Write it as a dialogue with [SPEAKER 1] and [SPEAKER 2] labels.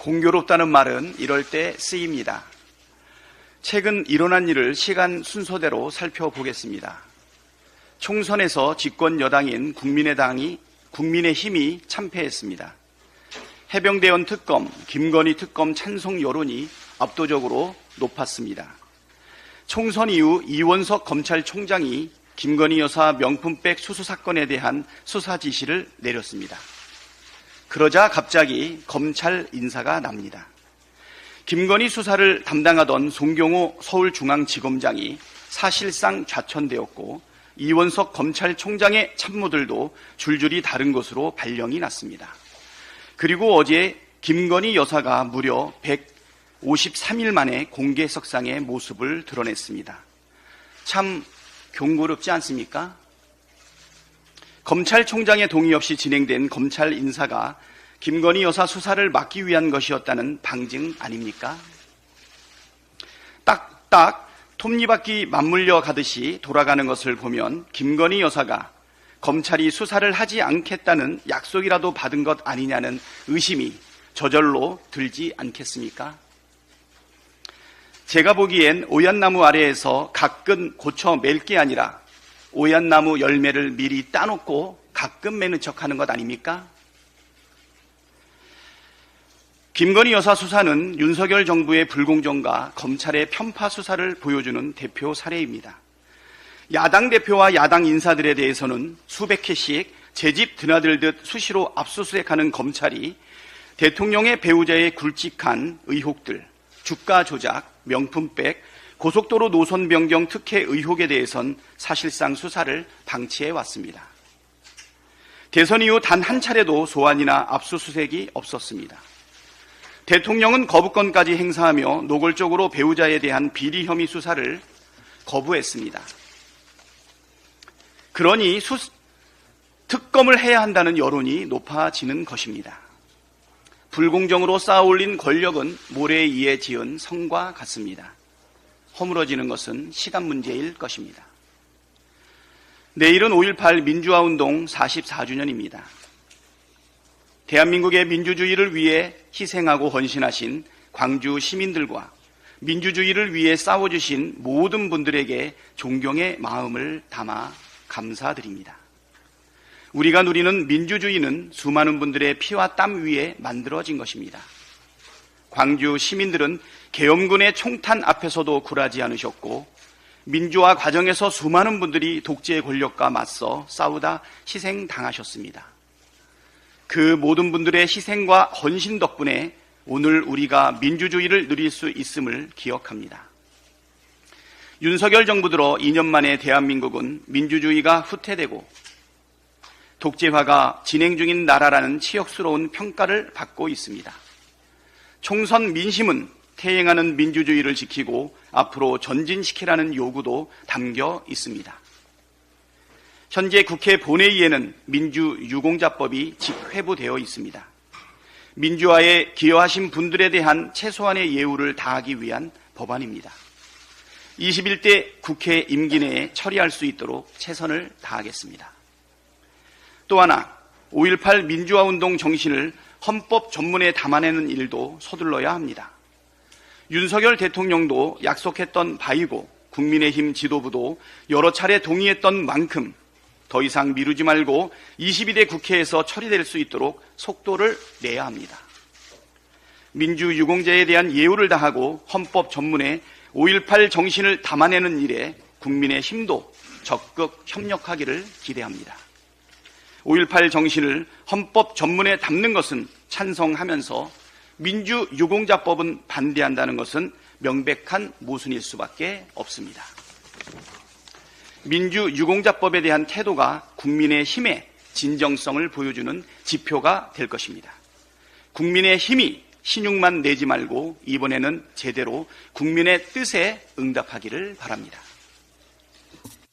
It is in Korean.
[SPEAKER 1] 공교롭다는 말은 이럴 때 쓰입니다. 최근 일어난 일을 시간 순서대로 살펴보겠습니다. 총선에서 집권 여당인 국민의힘이 참패했습니다. 해병대원 특검, 김건희 특검 찬성 여론이 압도적으로 높았습니다. 총선 이후 이원석 검찰총장이 김건희 여사 명품백 수수 사건에 대한 수사 지시를 내렸습니다. 그러자 갑자기 검찰 인사가 납니다. 김건희 수사를 담당하던 송경호 서울중앙지검장이 사실상 좌천되었고 이원석 검찰총장의 참모들도 줄줄이 다른 것으로 발령이 났습니다. 그리고 어제 김건희 여사가 무려 153일 만에 공개석상의 모습을 드러냈습니다. 참 경고롭지 않습니까? 검찰총장의 동의 없이 진행된 검찰 인사가 김건희 여사 수사를 막기 위한 것이었다는 방증 아닙니까? 딱딱 톱니바퀴 맞물려 가듯이 돌아가는 것을 보면 김건희 여사가 검찰이 수사를 하지 않겠다는 약속이라도 받은 것 아니냐는 의심이 저절로 들지 않겠습니까? 제가 보기엔 오얏나무 아래에서 가끔 고쳐 맬 게 아니라 오얏나무 열매를 미리 따놓고 가끔 매는 척하는 것 아닙니까? 김건희 여사 수사는 윤석열 정부의 불공정과 검찰의 편파 수사를 보여주는 대표 사례입니다. 야당 대표와 야당 인사들에 대해서는 수백 회씩 제 집 드나들듯 수시로 압수수색하는 검찰이 대통령의 배우자의 굵직한 의혹들, 주가 조작, 명품백, 고속도로 노선 변경 특혜 의혹에 대해선 사실상 수사를 방치해 왔습니다. 대선 이후 단 한 차례도 소환이나 압수수색이 없었습니다. 대통령은 거부권까지 행사하며 노골적으로 배우자에 대한 비리 혐의 수사를 거부했습니다. 그러니 특검을 해야 한다는 여론이 높아지는 것입니다. 불공정으로 쌓아올린 권력은 모래에 의해 지은 성과 같습니다. 허물어지는 것은 시간 문제일 것입니다. 내일은 5.18 민주화운동 44주년입니다. 대한민국의 민주주의를 위해 희생하고 헌신하신 광주 시민들과 민주주의를 위해 싸워주신 모든 분들에게 존경의 마음을 담아 감사드립니다. 우리가 누리는 민주주의는 수많은 분들의 피와 땀 위에 만들어진 것입니다. 광주 시민들은 계엄군의 총탄 앞에서도 굴하지 않으셨고 민주화 과정에서 수많은 분들이 독재의 권력과 맞서 싸우다 희생당하셨습니다. 그 모든 분들의 희생과 헌신 덕분에 오늘 우리가 민주주의를 누릴 수 있음을 기억합니다. 윤석열 정부 들어 2년 만에 대한민국은 민주주의가 후퇴되고 독재화가 진행 중인 나라라는 치욕스러운 평가를 받고 있습니다. 총선 민심은 태행하는 민주주의를 지키고 앞으로 전진시키라는 요구도 담겨 있습니다. 현재 국회 본회의에는 민주유공자법이 직회부되어 있습니다. 민주화에 기여하신 분들에 대한 최소한의 예우를 다하기 위한 법안입니다. 21대 국회 임기 내에 처리할 수 있도록 최선을 다하겠습니다. 또 하나, 5.18 민주화운동 정신을 헌법 전문에 담아내는 일도 서둘러야 합니다. 윤석열 대통령도 약속했던 바이고 국민의힘 지도부도 여러 차례 동의했던 만큼 더 이상 미루지 말고 22대 국회에서 처리될 수 있도록 속도를 내야 합니다. 민주유공자에 대한 예우를 다하고 헌법 전문에 5.18 정신을 담아내는 일에 국민의힘도 적극 협력하기를 기대합니다. 5.18 정신을 헌법 전문에 담는 것은 찬성하면서 민주유공자법은 반대한다는 것은 명백한 모순일 수밖에 없습니다. 민주유공자법에 대한 태도가 국민의힘의 진정성을 보여주는 지표가 될 것입니다. 국민의힘이 신용만 내지 말고 이번에는 제대로 국민의 뜻에 응답하기를 바랍니다.